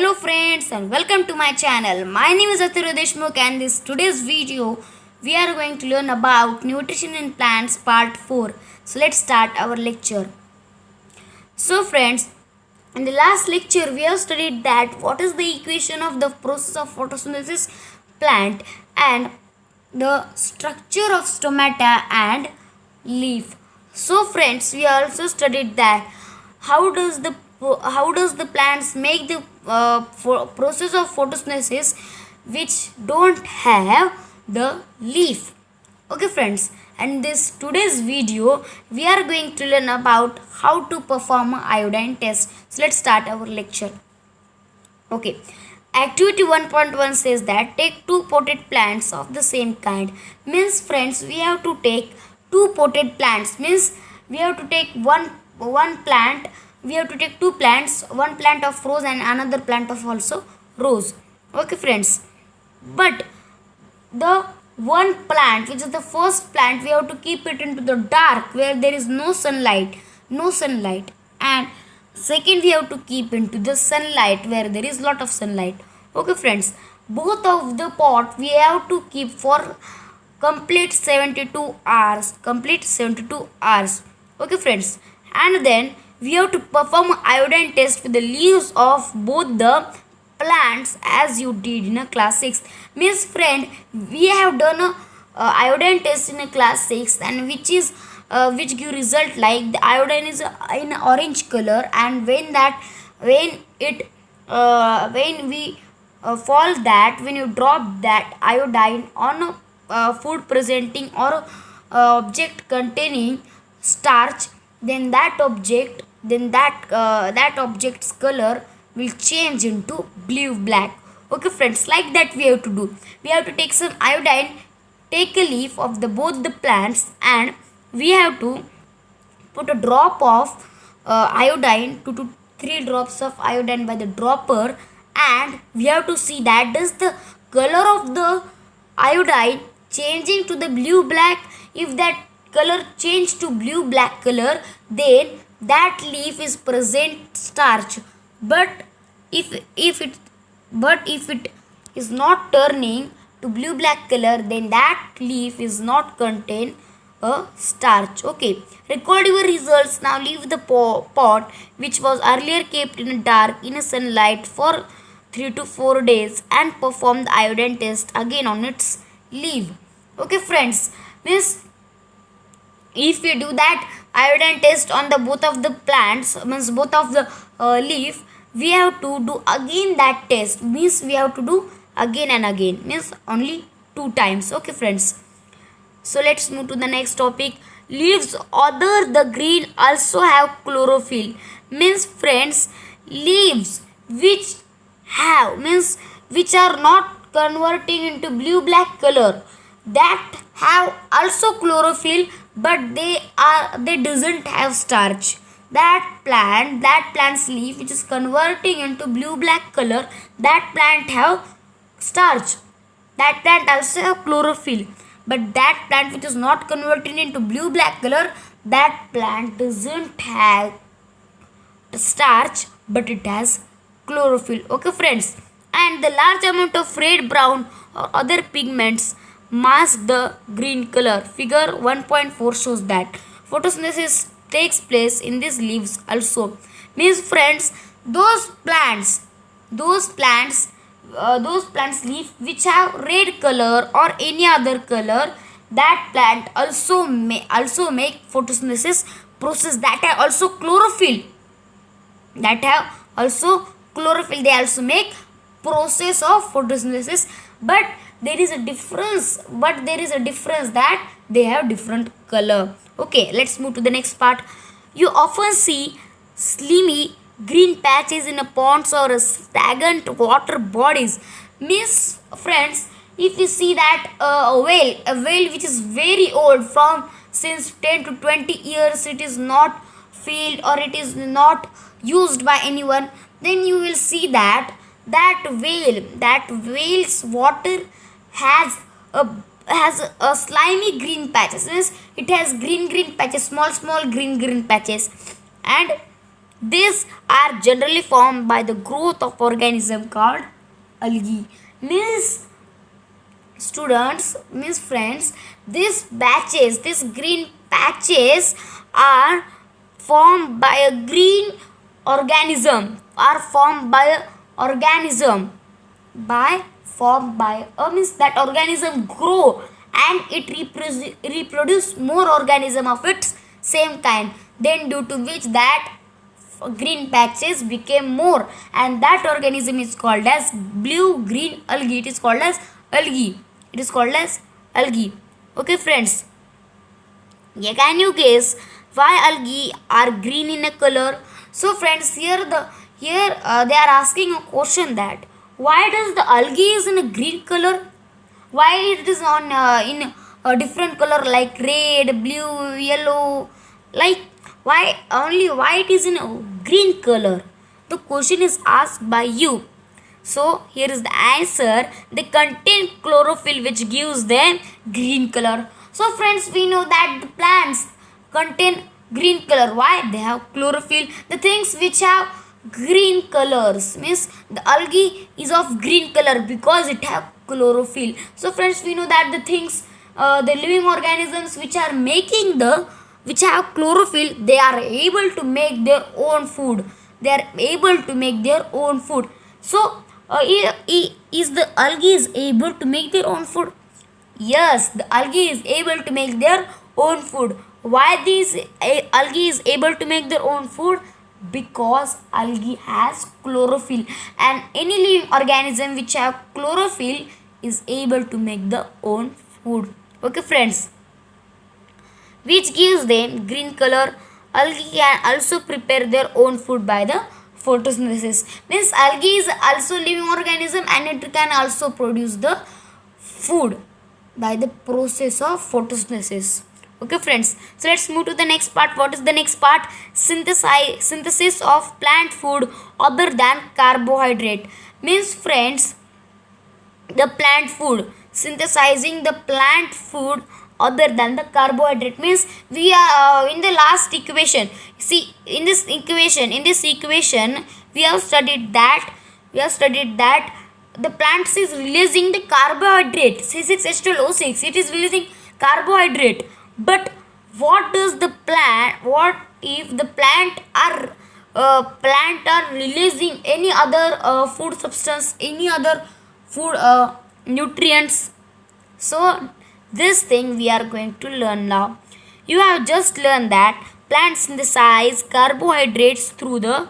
Hello friends and welcome to my channel. My name is Athira Deshmukh and this today's video we are going to learn about nutrition in plants part 4. So let's start our lecture. So friends, in the last lecture we have studied that what is the equation of the process of photosynthesis plant and the structure of stomata and leaf. So friends, we also studied that how does the plants make the process of photosynthesis which don't have the leaf. Okay friends, and this today's video we are going to learn about how to perform an iodine test. So let's start our lecture. Okay, activity 1.1 says that take two potted plants of the same kind. Means friends, we have to take two potted plants. Means we have to take one plant. We have to take two plants, one plant of rose and another plant of also rose. Okay friends, but the one plant which is the first plant, we have to keep it into the dark where there is no sunlight, and second we have to keep into the sunlight where there is lot of sunlight. Okay friends, both of the pot we have to keep for complete 72 hours. Okay friends, and then we have to perform iodine test with the leaves of both the plants as you did in a class 6. Means friend, we have done a iodine test in a class 6 and which give result like the iodine is in orange color, and when you drop that iodine on a food presenting or object containing starch, then that object's color will change into blue black. Okay friends, like that we have to do. We have to take some iodine, take a leaf of the both the plants, and we have to put a drop of iodine, 2 to 3 drops of iodine by the dropper, and we have to see that does the color of the iodine changing to the blue black. If that color change to blue black color, then that leaf is present starch. But if it is not turning to blue black color, then that leaf is not contain a starch. Okay, record your results. Now leave the pot which was earlier kept in the dark in a sunlight for 3 to 4 days and perform the iodine test again on its leaf. Okay friends, means if we do that iodine test on the both of the plants, means both of the leaf, we have to do again that test. Means we have to do again and again, means only 2 times. Okay friends, so let's move to the next topic. Leaves other the green also have chlorophyll. Means friends, leaves which are not converting into blue black color, that have also chlorophyll, but they doesn't have starch. That plant's leaf which is converting into blue black color, that plant have starch. That plant also have chlorophyll, but that plant which is not converting into blue black color, that plant doesn't have starch, but it has chlorophyll. Okay friends, and the large amount of red, brown or other pigments mask the green color. Figure 1.4 shows that photosynthesis takes place in these leaves also. Means friends, those plants leaf which have red color or any other color, that plant also make photosynthesis process, that have also chlorophyll, they also make process of photosynthesis, but there is a difference that they have different color. Okay, let's move to the next part. You often see slimy green patches in a ponds or a stagnant water bodies. Means friends, if you see that a whale which is very old, from since 10 to 20 years it is not filled or it is not used by anyone, then you will see that whale's water has a slimy green patches. Means it has green patches, small green patches, and These are generally formed by the growth of organism called algae. Means students, means friends, these green patches are formed by a green organism, are formed by a organism by formed by means that organism grow and it reproduce more organism of its same kind, then due to which that green patches became more, and that organism is called as blue green algae. It is called as algae. It is called as algae. Okay friends, yeah, can you guess why algae are green in a color? So friends, here they are asking a question that why does the algae is in a green color? Why it is on in a different color like red, blue, yellow? Like why it is in a green color? The question is asked by you. So here is the answer. They contain chlorophyll which gives them green color. So friends, we know that the plants contain green color. Why? They have chlorophyll. The things which have green colors means the algae is of green color because it have chlorophyll. So friends, we know that the things, the living organisms which have chlorophyll, they are able to make their own food. They are able to make their own food. So is the algae is able to make their own food? Yes, the algae is able to make their own food. Why these algae is able to make their own food? Because algae has chlorophyll, and any living organism which have chlorophyll is able to make their own food. Okay friends, which gives them green color. Algae can also prepare their own food by the photosynthesis. Means algae is also living organism and it can also produce the food by the process of photosynthesis. Okay friends, so let's move to the next part. What is the next part? Synthesis of plant food other than carbohydrate. Means friends, the plant food, synthesizing the plant food other than the carbohydrate. Means we are in the last equation, see in this equation we have studied that the plants is releasing the carbohydrate C6H12O6. It is releasing carbohydrate, but what does the plant, what if the plant are releasing any other food substance, any other food nutrients? So this thing we are going to learn now. You have just learned that plants synthesize carbohydrates through the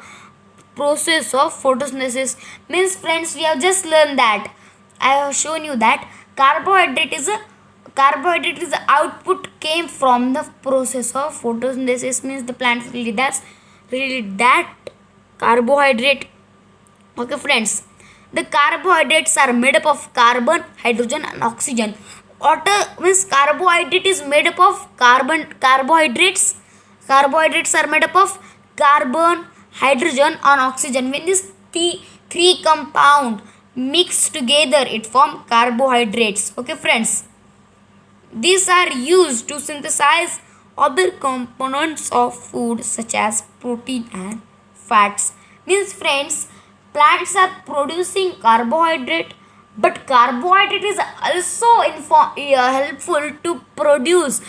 process of photosynthesis. Means friends, we have just learned that I have shown you that carbohydrate is the output came from the process of photosynthesis. Means the plants really that carbohydrate. Okay friends, the carbohydrates are made up of carbon, hydrogen and oxygen. Water means carbohydrate is made up of carbohydrates. Carbohydrates are made up of carbon, hydrogen and oxygen. When these three compound mix together, it form carbohydrates. Okay friends, these are used to synthesize other components of food such as protein and fats. Means friends, plants are producing carbohydrate, but carbohydrate is also helpful to produce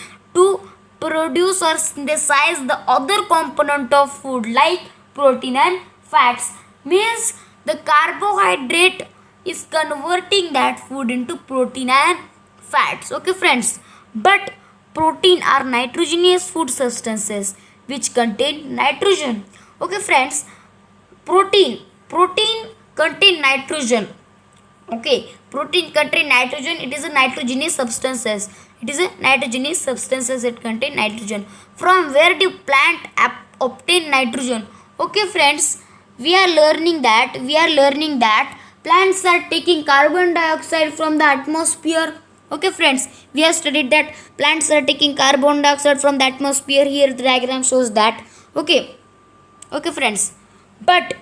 or synthesize the other component of food like protein and fats. Means the carbohydrate is converting that food into protein and fats. Okay friends, but protein are nitrogenous food substances which contain nitrogen. Okay friends, protein contain nitrogen. Okay, protein contain nitrogen. It is a nitrogenous substances. It contain nitrogen. From where do plant obtain nitrogen? Okay friends, we are learning that plants are taking carbon dioxide from the atmosphere. Okay friends, we have studied that plants are taking carbon dioxide from the atmosphere. Here the diagram shows that. Okay friends, but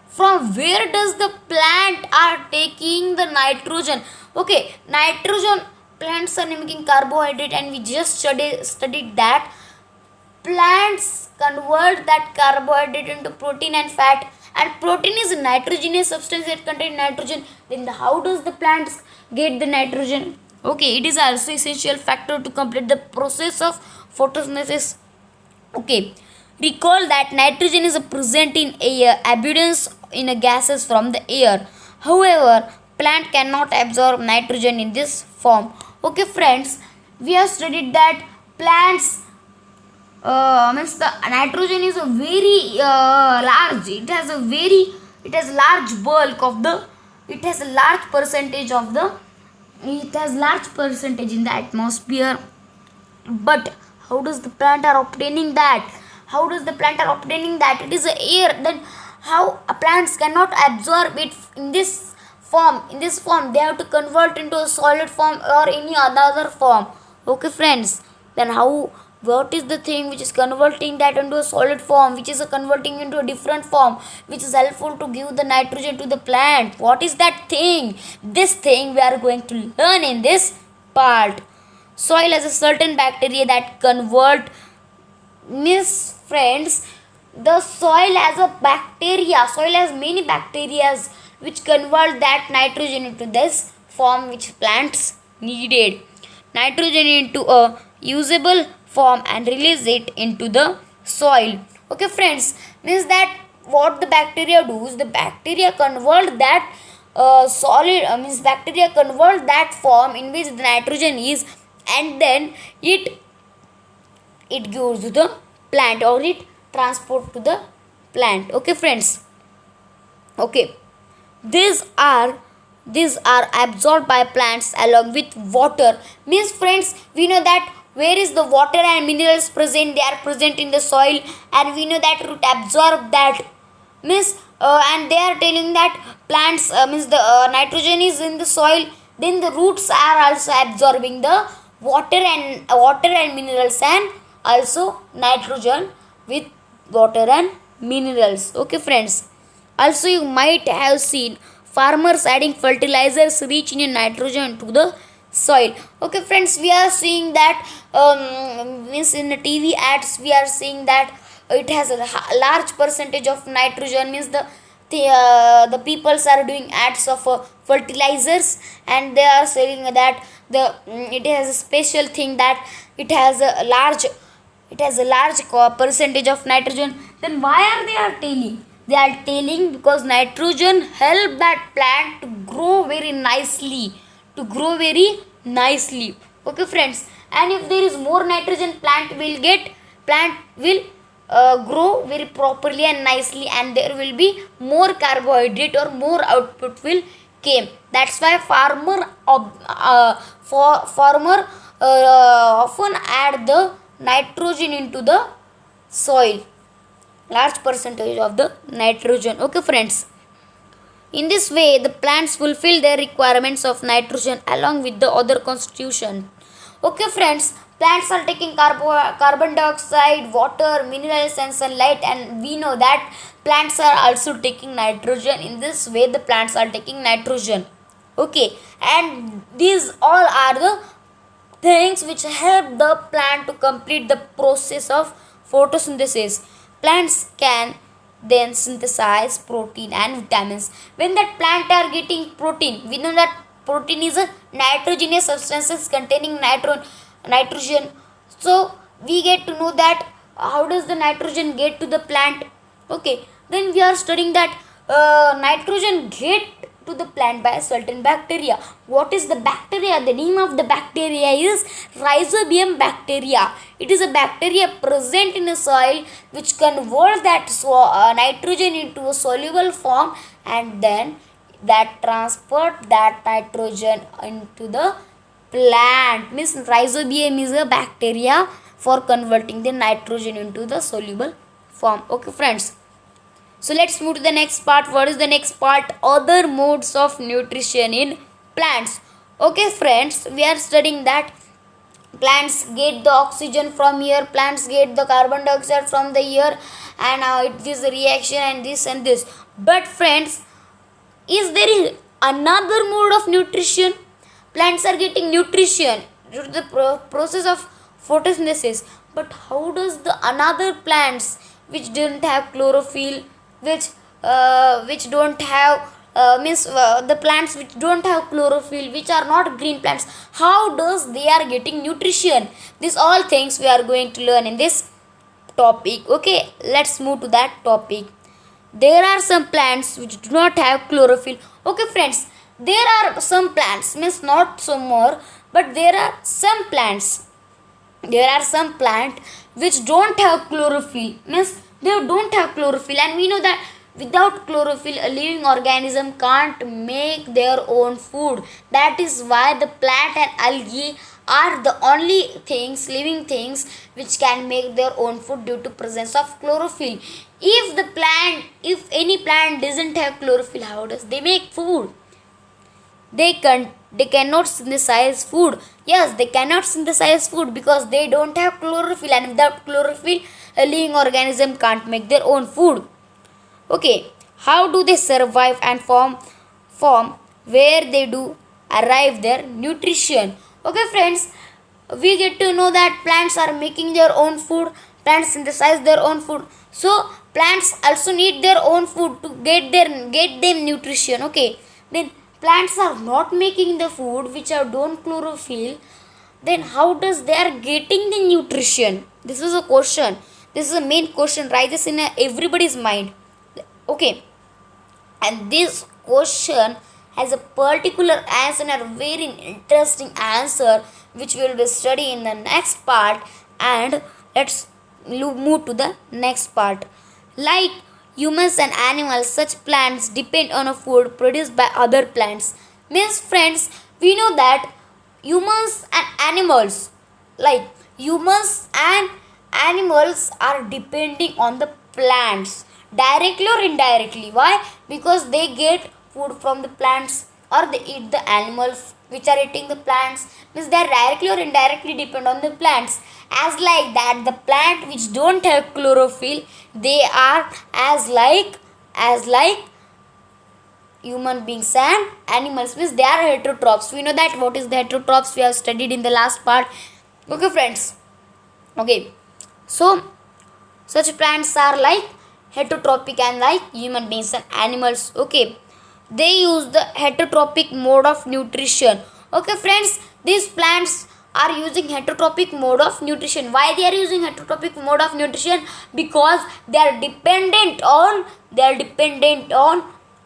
from where does the plant are taking the nitrogen? Okay, nitrogen, plants are making carbohydrate, and we just studied that plants convert that carbohydrate into protein and fat, and protein is a nitrogenous substance that contains nitrogen. Then how does the plants get the nitrogen? Okay, it is also essential factor to complete the process of photosynthesis. Okay, recall that nitrogen is present in air, abundance in a gases from the air. However, plant cannot absorb nitrogen in this form. Okay, friends, we have studied that plants means the nitrogen is a very large. It has large bulk of the. It has a large percentage of the. It has large percentage in the atmosphere. But how does the plant are obtaining that? How does the plant are obtaining that? It is a air. Then how plants cannot absorb it in this form? In this form, they have to convert into a solid form or any other form. Okay, friends. Then how? What is the thing which is converting that into a solid form, which is converting into a different form, which is helpful to give the nitrogen to the plant? What is that thing? This thing we are going to learn in this part. Soil has a certain bacteria that convert. Miss friends, the soil has a bacteria. Soil has many bacteria which convert that nitrogen into this form which plants needed. Nitrogen into a usable form and release it into the soil. Okay, friends, means that what the bacteria do is the bacteria convert that solid means bacteria convert that form in which the nitrogen is, and then it gives to the plant or it transport to the plant. Okay, friends. Okay, these are absorbed by plants along with water. Means friends, we know that where is the water and minerals present? They are present in the soil, and we know that root absorb that. Means and they are telling that plants means the nitrogen is in the soil. Then the roots are also absorbing the water and minerals, and also nitrogen with water and minerals. Okay, friends. Also, you might have seen farmers adding fertilizers rich in nitrogen to the soil. Okay, friends, we are seeing that means in the TV ads we are seeing that it has a large percentage of nitrogen. Means the peoples are doing ads of fertilizers, and they are saying that it has a special thing that it has a large percentage of nitrogen. Then why are they are telling? They are telling because nitrogen help that plant to grow very nicely. Okay, friends. And if there is more nitrogen, plant will grow very properly and nicely, and there will be more carbohydrate or more output will came. That's why farmer often add the nitrogen into the soil, large percentage of the nitrogen. Okay, friends. In this way, the plants fulfill their requirements of nitrogen along with the other constitution. Okay, friends, plants are taking carbon dioxide, water, minerals, and sunlight, and we know that plants are also taking nitrogen. In this way, the plants are taking nitrogen. Okay, and these all are the things which help the plant to complete the process of photosynthesis. Plants can then synthesize protein and vitamins. When that plant are getting protein, we know that protein is a nitrogenous substances containing nitrogen. So we get to know that how does the nitrogen get to the plant. Okay, then we are studying that nitrogen get to the plant by a certain bacteria. What is the bacteria? The name of the bacteria is Rhizobium bacteria. It is a bacteria present in the soil which converts that nitrogen into a soluble form, and then that transport that nitrogen into the plant. Means Rhizobium is a bacteria for converting the nitrogen into the soluble form. Okay, friends. So let's move to the next part. What is the next part? Other modes of nutrition in plants. Okay, friends, we are studying that plants get the oxygen from air, plants get the carbon dioxide from the air, and it is a reaction and this. But friends, is there another mode of nutrition? Plants are getting nutrition due to the process of photosynthesis. But how does the another plants which don't have chlorophyll, which don't have means the plants which don't have chlorophyll, which are not green plants, how does they are getting nutrition? These all things we are going to learn in this topic. Okay, let's move to that topic. There are some plants which do not have chlorophyll. Okay friends, there are some plants, means not so more, but there are some plants, there are some plant which don't have chlorophyll, means they don't have chlorophyll, and we know that without chlorophyll a living organism can't make their own food. That is why the plant and algae are the only things, living things, which can make their own food due to presence of chlorophyll. If any plant doesn't have chlorophyll, how does they make food? They cannot synthesize food. Yes, they cannot synthesize food because they don't have chlorophyll, and without chlorophyll a living organism can't make their own food. Okay, how do they survive and form where they do arrive their nutrition? Okay friends, we get to know that plants are making their own food, plants synthesize their own food, so plants also need their own food to get them nutrition. Okay, then plants are not making the food which are don't chlorophyll, then how does they are getting the nutrition? This is a question, this is a main question rises in everybody's mind. Okay, and this question has a particular answer and a very interesting answer which we will be studying in the next part. And let's move to the next part. Like humans and animals, such plants depend on a food produced by other plants. Means friends, we know that humans and animals, like humans and animals are depending on the plants directly or indirectly. Why? Because they get food from the plants or they eat the animals which are eating the plants. Means they are directly or indirectly depend on the plants. As like that, the plant which don't have chlorophyll, they are as like human beings and animals, means they are heterotrophs. We know that what is the heterotrophs, we have studied in the last part. Okay friends, okay, so such plants are like heterotrophic and like human beings and animals. Okay, they use the heterotrophic mode of nutrition. Okay friends, these plants are using heterotrophic mode of nutrition. Why they are using heterotrophic mode of nutrition? Because they are dependent on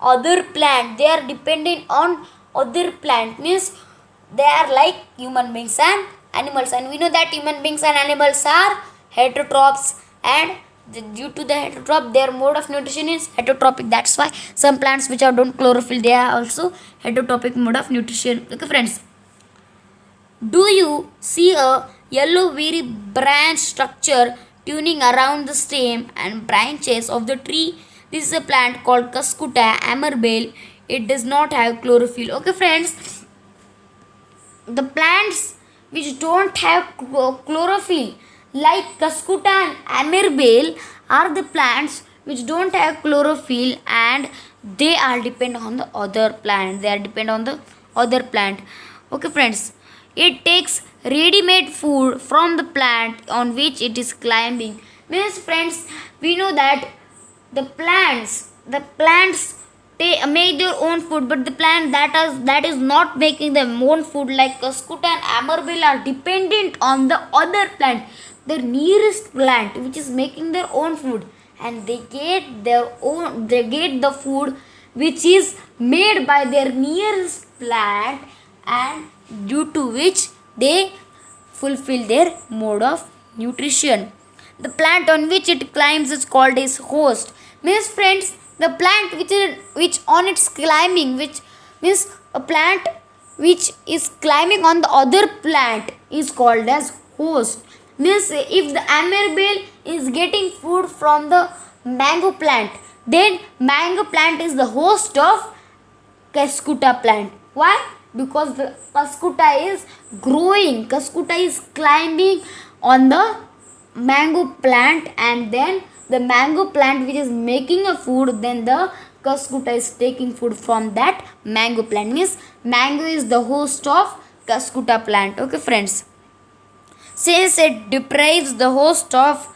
other plant, they are dependent on other plant, means they are like human beings and animals, and we know that human beings and animals are heterotrophs, and due to the heterotroph their mode of nutrition is heterotrophic. That's why some plants which are don't chlorophyll, they are also heterotrophic mode of nutrition. Okay friends, do you see a yellow very branch structure tuning around the stem and branches of the tree? This is a plant called Cuscuta amabile. It does not have chlorophyll. Okay friends, the plants which don't have chlorophyll like Cuscuta and amabile are the plants which don't have chlorophyll, and they are dependent on the other plant. They are dependent on the other plant. Okay friends, it takes ready-made food from the plant on which it is climbing. Means friends, we know that the plants make their own food, but the plant that is not making their own food like Cuscuta and amabile are dependent on the other plant, the nearest plant which is making their own food, and they get the food which is made by their nearest plant, and due to which they fulfill their mode of nutrition. The plant on which it climbs is called as host. Means friends, the plant which on its climbing, which means a plant which is climbing on the other plant is called as host. Means if the amabile is getting food from the mango plant, then mango plant is the host of Cuscuta plant. Why? Because the Cuscuta is growing, Cuscuta is climbing on the mango plant, and then the mango plant which is making a food, then the Cuscuta is taking food from that mango plant. Means mango is the host of Cuscuta plant. Okay friends, since it deprives the host of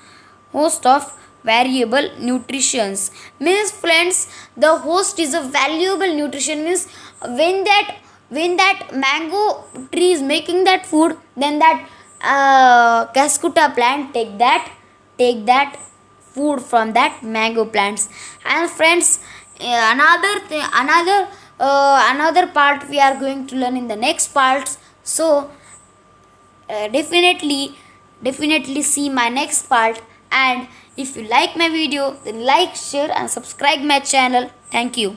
variable nutritions. Means friends, the host is a valuable nutrition. Means when that mango tree is making that food, then that cascuta plant take that food from that mango plants. And friends, another part we are going to learn in the next parts. So definitely see my next part. And if you like my video, then like, share and subscribe my channel. Thank you.